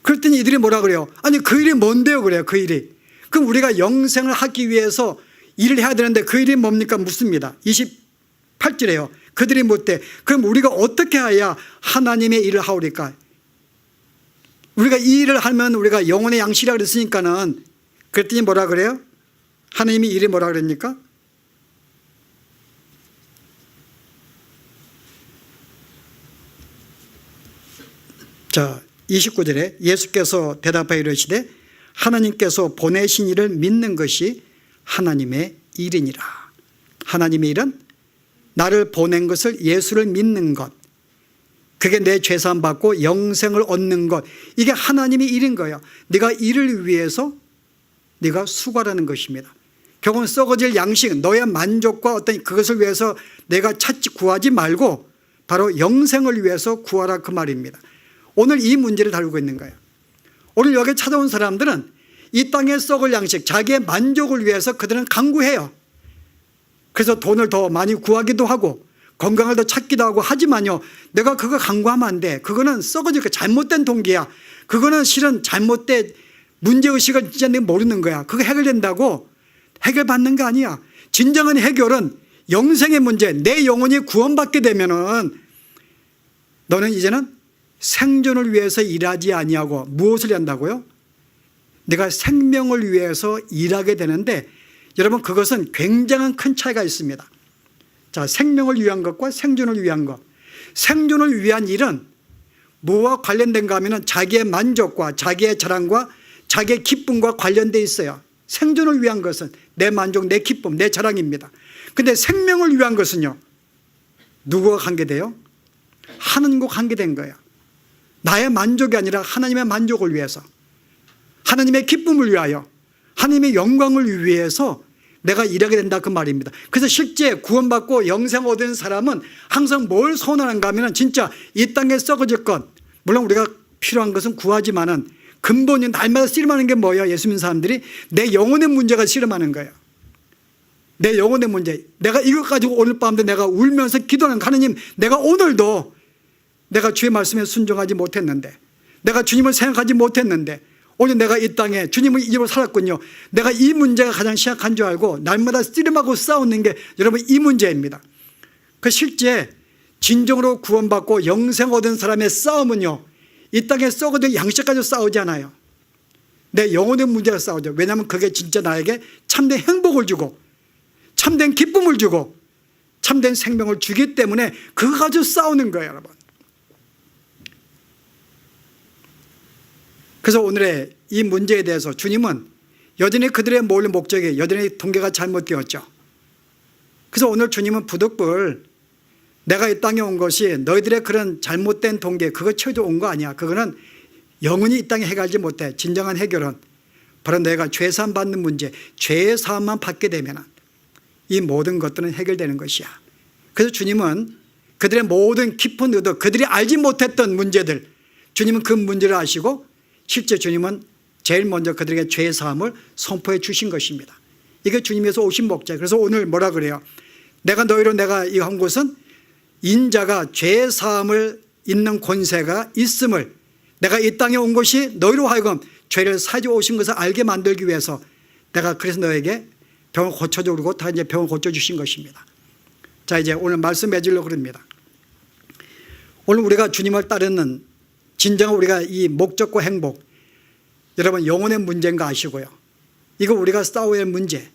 그랬더니 이들이 뭐라 그래요? 아니, 그 일이 뭔데요? 그래요. 그 일이. 그럼 우리가 영생을 하기 위해서 일을 해야 되는데 그 일이 뭡니까? 묻습니다. 28절에요. 그들이 묻되 그럼 우리가 어떻게 해야 하나님의 일을 하오리까? 우리가 이 일을 하면 우리가 영혼의 양식이라 그랬으니까는, 그랬더니 뭐라 그래요? 하나님이 일이 뭐라 그랬습니까? 자, 29절에 예수께서 대답하여 이르시되 하나님께서 보내신 이를 믿는 것이 하나님의 일이니라. 하나님의 일은 나를 보낸 것을, 예수를 믿는 것, 그게 내 죄사함 받고 영생을 얻는 것, 이게 하나님의 일인 거예요. 네가 이를 위해서 네가 수고하라는 것입니다. 결국은 썩어질 양식, 너의 만족과 어떤 그것을 위해서 내가 찾지 구하지 말고 바로 영생을 위해서 구하라, 그 말입니다. 오늘 이 문제를 다루고 있는 거예요. 오늘 여기 찾아온 사람들은 이 땅의 썩을 양식, 자기의 만족을 위해서 그들은 강구해요. 그래서 돈을 더 많이 구하기도 하고 건강을 더 찾기도 하고 하지만요, 내가 그거 강구하면 안 돼. 그거는 썩어질 거 잘못된 동기야. 그거는 실은 잘못된 문제의식을 진짜 내가 모르는 거야. 그거 해결된다고 해결받는 거 아니야. 진정한 해결은 영생의 문제, 내 영혼이 구원받게 되면은 너는 이제는 생존을 위해서 일하지 아니하고 무엇을 한다고요? 내가 생명을 위해서 일하게 되는데 여러분, 그것은 굉장한 큰 차이가 있습니다. 자, 생명을 위한 것과 생존을 위한 것. 생존을 위한 일은 뭐와 관련된가 하면 자기의 만족과 자기의 자랑과 자기의 기쁨과 관련되어 있어요. 생존을 위한 것은 내 만족, 내 기쁨, 내 자랑입니다. 그런데 생명을 위한 것은요, 누구와 관계돼요? 하나님과 관계된 거예요. 나의 만족이 아니라 하나님의 만족을 위해서, 하나님의 기쁨을 위하여, 하나님의 영광을 위해서 내가 일하게 된다, 그 말입니다. 그래서 실제 구원받고 영생 얻은 사람은 항상 뭘 소원하는가 하면 진짜 이 땅에 썩어질 것, 물론 우리가 필요한 것은 구하지만은 근본이 날마다 씨름하는 게 뭐예요? 예수 믿는 사람들이 내 영혼의 문제가 씨름하는 거예요. 내 영혼의 문제. 내가 이것 가지고 오늘 밤도 내가 울면서 기도하는, 하나님, 내가 오늘도 내가 주의 말씀에 순종하지 못했는데, 내가 주님을 생각하지 못했는데 오늘 내가 이 땅에 주님을 잊고 살았군요. 내가 이 문제가 가장 심각한 줄 알고 날마다 씨름하고 싸우는 게 여러분 이 문제입니다. 그 실제 진정으로 구원받고 영생 얻은 사람의 싸움은요, 이 땅에 썩어든 양식 가지고 싸우지 않아요. 내 영혼의 문제가 싸우죠. 왜냐하면 그게 진짜 나에게 참된 행복을 주고 참된 기쁨을 주고 참된 생명을 주기 때문에 그거 가지고 싸우는 거예요, 여러분. 그래서 오늘의 이 문제에 대해서 주님은 여전히 그들의 모을 목적에 여전히 통계가 잘못되었죠. 그래서 오늘 주님은 부득불 내가 이 땅에 온 것이 너희들의 그런 잘못된 동계 그거 채워져 온 거 아니야. 그거는 영원히 이 땅에 해결하지 못해. 진정한 해결은 바로 너희가 죄사함 받는 문제, 죄사함만 받게 되면 이 모든 것들은 해결되는 것이야. 그래서 주님은 그들의 모든 깊은 의도, 그들이 알지 못했던 문제들, 주님은 그 문제를 아시고 실제 주님은 제일 먼저 그들에게 죄사함을 선포해 주신 것입니다. 이게 주님에서 오신 목적. 그래서 오늘 뭐라 그래요? 내가 너희로 내가 이 한 곳은 인자가 죄사함을 있는 권세가 있음을, 내가 이 땅에 온 것이 너희로 하여금 죄를 사지 오신 것을 알게 만들기 위해서 내가 그래서 너에게 병을 고쳐주고 그러고 다 이제 병을 고쳐주신 것입니다. 자, 이제 오늘 말씀 맺으려고 합니다. 오늘 우리가 주님을 따르는 진정 우리가 이 목적과 행복, 여러분 영혼의 문제인 거 아시고요. 이거 우리가 싸워야 할 문제,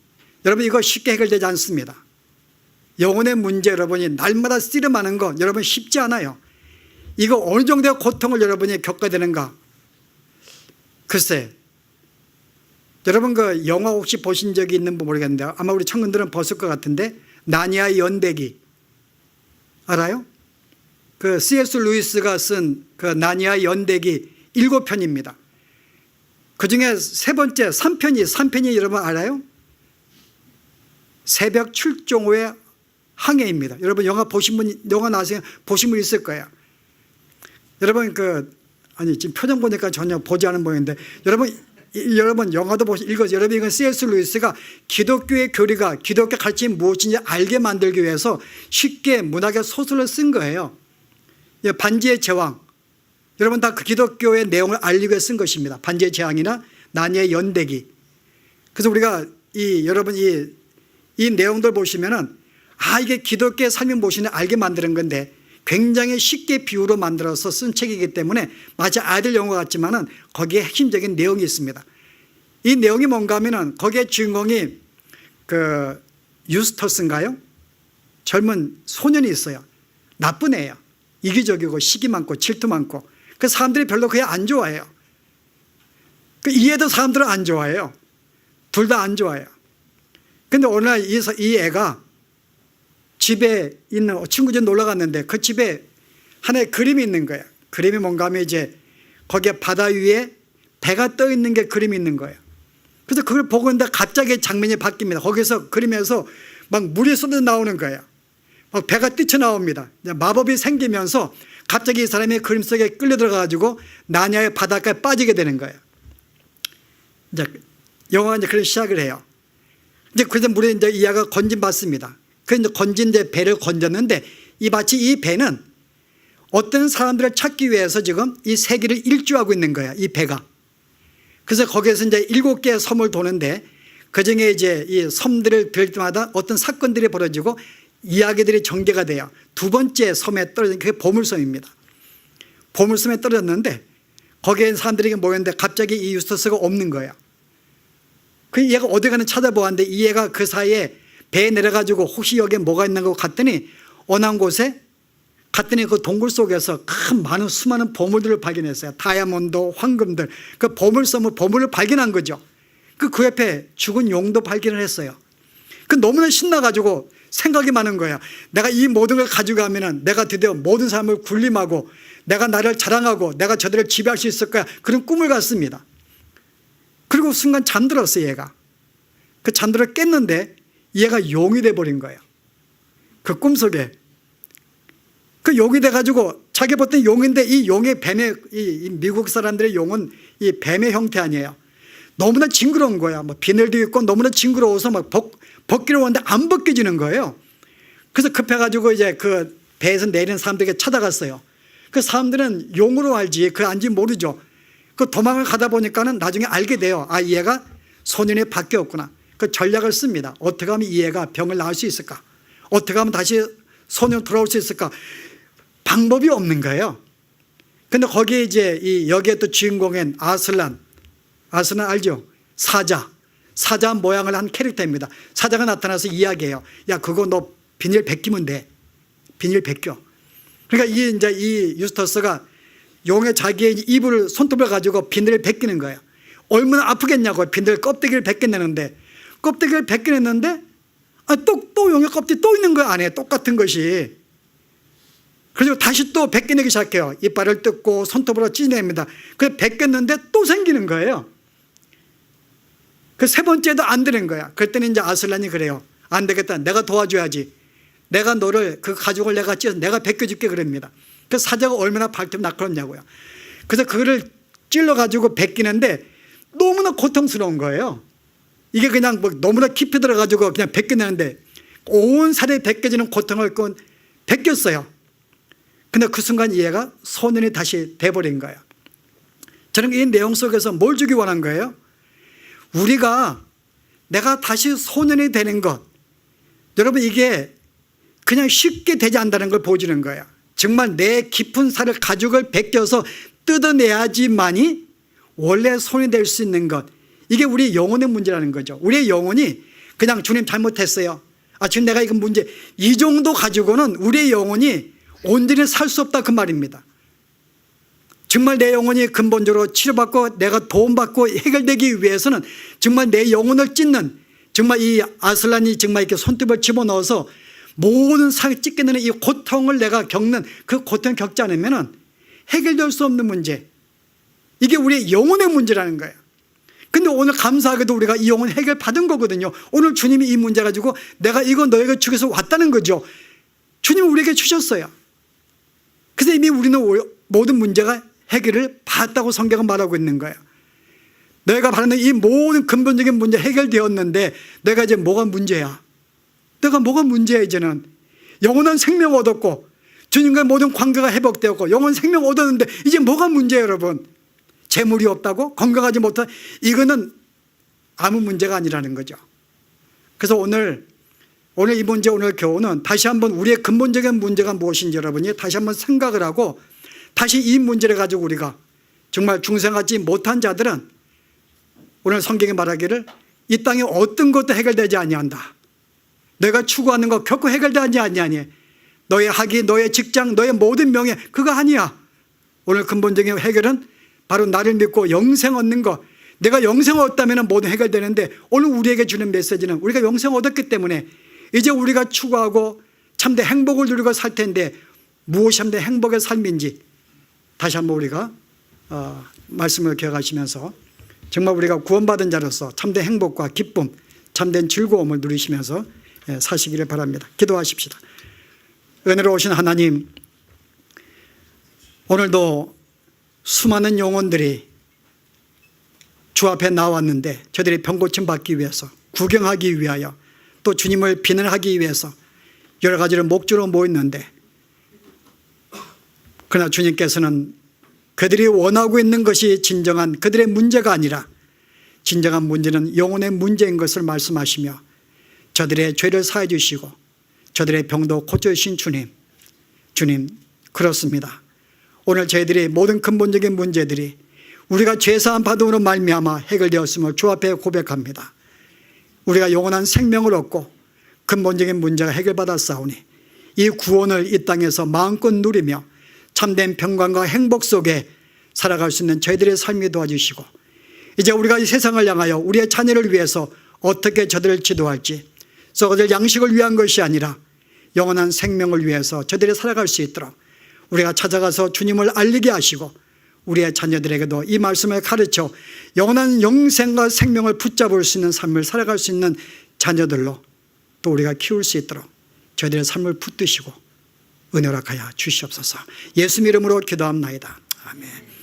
여러분 이거 쉽게 해결되지 않습니다. 영혼의 문제 여러분이 날마다 씨름하는 건 여러분 쉽지 않아요. 이거 어느 정도의 고통을 여러분이 겪어야 되는가? 글쎄, 여러분 그 영화 혹시 보신 적이 있는지 모르겠는데 아마 우리 청년들은 봤을 것 같은데 나니아의 연대기 알아요? 그 C.S. 루이스가 쓴 그 나니아의 연대기 7편입니다. 그중에 세 번째 3편이 여러분 알아요? 새벽 출종호의 항해입니다. 여러분 영화 보신 분, 영화 나와서 보신 분 있을 거예요. 여러분 아니 지금 표정 보니까 전혀 보지 않은 모양인데 여러분 영화도 읽어서 여러분 이건 C.S. 루이스가 기독교의 교리가 기독교 가르침이 무엇인지 알게 만들기 위해서 쉽게 문학의 소설을 쓴 거예요. 반지의 제왕, 여러분 다 그 기독교의 내용을 알리기 위해 쓴 것입니다. 반지의 제왕이나 나니아의 연대기. 그래서 우리가 여러분 이 내용들 보시면은 이게 기독교의 삶이 무엇인지 알게 만드는 건데 굉장히 쉽게 비유로 만들어서 쓴 책이기 때문에 마치 아이들 영화 같지만은 거기에 핵심적인 내용이 있습니다. 이 내용이 뭔가 하면은 거기에 주인공이 그 유스터스인가요? 젊은 소년이 있어요. 나쁜 애예요. 이기적이고 시기 많고 질투 많고 그 사람들이 별로 그게 안 좋아해요. 이 애도 사람들은 안 좋아해요. 둘 다 안 좋아해요. 근데 어느 날 이 애가 집에 있는 친구 집 놀러 갔는데 그 집에 하나의 그림이 있는 거예요. 그림이 뭔가 하면 이제 거기에 바다 위에 배가 떠 있는 게 그림이 있는 거예요. 그래서 그걸 보고 있는데 갑자기 장면이 바뀝니다. 거기서 그림에서 막 물이 쏟아 나오는 거예요. 막 배가 뛰쳐나옵니다. 마법이 생기면서 갑자기 이 사람이 그림 속에 끌려 들어가가지고 나니아의 바닷가에 빠지게 되는 거예요. 이제 영화가 이제 그런 시작을 해요. 이제 그래서 물에 이제 이 아가 건진받습니다. 그 이제 건진데 배를 건졌는데 마치 이 배는 어떤 사람들을 찾기 위해서 지금 이 세계를 일주하고 있는 거야, 이 배가. 그래서 거기에서 이제 7개의 섬을 도는데 그중에 이제 이 섬들을 들 때마다 어떤 사건들이 벌어지고 이야기들이 전개가 돼요. 두 번째 섬에 떨어진 그게 보물섬입니다. 보물섬에 떨어졌는데 거기에 사람들이 모였는데 갑자기 이 유스터스가 없는 거예요. 그 얘가 어디 가는 찾아보았는데 이 얘가 그 사이에 배에 내려가지고 혹시 여기에 뭐가 있는 거 갔더니 어느 한 곳에 갔더니 그 동굴 속에서 큰 많은 수많은 보물들을 발견했어요. 다이아몬드, 황금들. 그 보물을 발견한 거죠. 그 옆에 죽은 용도 발견을 했어요. 그 너무나 신나가지고 생각이 많은 거예요. 내가 이 모든 걸 가져가면은 내가 드디어 모든 사람을 군림하고 내가 나를 자랑하고 내가 저들을 지배할 수 있을 거야. 그런 꿈을 갔습니다. 그리고 순간 잠들었어요, 얘가. 그 잠들어 깼는데 얘가 용이 돼버린 거예요. 그 꿈속에. 그 용이 돼가지고 자기 보통 용인데 이 용의 뱀의 이 미국 사람들의 용은 이 뱀의 형태 아니에요. 너무나 징그러운 거야. 뭐 비늘도 있고 너무나 징그러워서 막 벗기려고 하는데 안 벗겨지는 거예요. 그래서 급해가지고 이제 그 배에서 내리는 사람들에게 찾아갔어요. 그 사람들은 용으로 알지 그 안지 모르죠. 그 도망을 가다 보니까는 나중에 알게 돼요. 아, 이 애가 소년이 바뀌었구나. 그 전략을 씁니다. 어떻게 하면 이 애가 병을 나을 수 있을까? 어떻게 하면 다시 소년 돌아올 수 있을까? 방법이 없는 거예요. 근데 거기에 이제 여기에 또 주인공인 아슬란 알죠? 사자 모양을 한 캐릭터입니다. 사자가 나타나서 이야기해요. 야, 그거 너 비닐 벗기면 돼. 비닐 벗겨. 그러니까 이 유스터스가 용의 자기의 이불을 손톱을 가지고 비늘을 벗기는 거예요. 얼마나 아프겠냐고. 비늘 껍데기를 벗겨내는데 껍데기를 벗겨냈는데 또 용의 껍데기 또 있는 거야, 안에 똑같은 것이. 그리고 다시 또 벗겨내기 시작해요. 이빨을 뜯고 손톱으로 찢어냅니다. 그래서 벗겼는데 또 생기는 거예요. 그 세 번째도 안 되는 거야. 그랬더니 이제 아슬란이 그래요. 안 되겠다. 내가 도와줘야지. 내가 너를 그 가죽을 내가 찢어서 내가 벗겨줄게 그럽니다. 그 사자가 얼마나 발톱 날카롭냐고요. 그래서 그거를 찔러가지고 벗기는데 너무나 고통스러운 거예요. 이게 그냥 뭐 너무나 깊이 들어가지고 그냥 벗겨내는데 온 살이 벗겨지는 고통을 벗겼어요. 근데 그 순간 얘가 소년이 다시 돼버린 거예요. 저는 이 내용 속에서 뭘 주기 원한 거예요? 내가 다시 소년이 되는 것, 여러분 이게 그냥 쉽게 되지 않는다는 걸 보여주는 거예요. 정말 내 깊은 살을 가죽을 벗겨서 뜯어내야지만이 원래 손이 될 수 있는 것, 이게 우리 영혼의 문제라는 거죠. 우리의 영혼이 그냥 주님 잘못했어요, 주님 내가 이건 문제, 이 정도 가지고는 우리의 영혼이 온전히 살 수 없다 그 말입니다. 정말 내 영혼이 근본적으로 치료받고 내가 도움받고 해결되기 위해서는 정말 내 영혼을 찢는, 정말 이 아슬란이 정말 이렇게 손톱을 집어넣어서 모든 살을 찢겨내는 이 고통을 내가 겪는 그 고통을 겪지 않으면 해결될 수 없는 문제, 이게 우리의 영혼의 문제라는 거예요. 근데 오늘 감사하게도 우리가 이 영혼 해결받은 거거든요. 오늘 주님이 이 문제 가지고 내가 이거 너에게 주기 위해서 왔다는 거죠. 주님은 우리에게 주셨어요. 그래서 이미 우리는 모든 문제가 해결을 받았다고 성경은 말하고 있는 거예요. 너희가 바라는 이 모든 근본적인 문제 해결되었는데 내가 이제 뭐가 문제야? 내가 뭐가 문제야? 이제는 영원한 생명 얻었고 주님과의 모든 관계가 회복되었고 영원한 생명 얻었는데 이제 뭐가 문제예요, 여러분? 재물이 없다고? 건강하지 못한, 이거는 아무 문제가 아니라는 거죠. 그래서 오늘 이 문제, 오늘 교훈은 다시 한번 우리의 근본적인 문제가 무엇인지 여러분이 다시 한번 생각을 하고 다시 이 문제를 가지고 우리가 정말 중생하지 못한 자들은 오늘 성경이 말하기를 이 땅에 어떤 것도 해결되지 아니한다. 내가 추구하는 것 결코 해결되지 아니하니 너의 학위, 너의 직장, 너의 모든 명예 그거 아니야. 오늘 근본적인 해결은 바로 나를 믿고 영생 얻는 것. 내가 영생 얻었다면 모든 해결되는데 오늘 우리에게 주는 메시지는 우리가 영생 얻었기 때문에 이제 우리가 추구하고 참된 행복을 누리고 살 텐데 무엇이 참된 행복의 삶인지 다시 한번 우리가 말씀을 기억하시면서 정말 우리가 구원받은 자로서 참된 행복과 기쁨, 참된 즐거움을 누리시면서 사시기를 바랍니다. 기도하십시다. 은혜로우신 하나님, 오늘도 수많은 영혼들이 주 앞에 나왔는데 저들이 병고침 받기 위해서, 구경하기 위하여, 또 주님을 비난하기 위해서 여러 가지를 목적으로 모였는데, 그러나 주님께서는 그들이 원하고 있는 것이 진정한 그들의 문제가 아니라 진정한 문제는 영혼의 문제인 것을 말씀하시며 저들의 죄를 사해 주시고 저들의 병도 고쳐주신 주님 그렇습니다. 오늘 저희들이 모든 근본적인 문제들이 우리가 죄사함 받음으로 말미암아 해결되었음을 주 앞에 고백합니다. 우리가 영원한 생명을 얻고 근본적인 문제가 해결받았사오니 이 구원을 이 땅에서 마음껏 누리며 참된 평강과 행복 속에 살아갈 수 있는 저희들의 삶이 도와주시고, 이제 우리가 이 세상을 향하여 우리의 자녀를 위해서 어떻게 저들을 지도할지, 썩어질 양식을 위한 것이 아니라 영원한 생명을 위해서 저들이 살아갈 수 있도록 우리가 찾아가서 주님을 알리게 하시고, 우리의 자녀들에게도 이 말씀을 가르쳐 영원한 영생과 생명을 붙잡을 수 있는 삶을 살아갈 수 있는 자녀들로 또 우리가 키울 수 있도록 저희들의 삶을 붙드시고 은혜로 하여 주시옵소서. 예수 이름으로 기도합나이다. 아멘.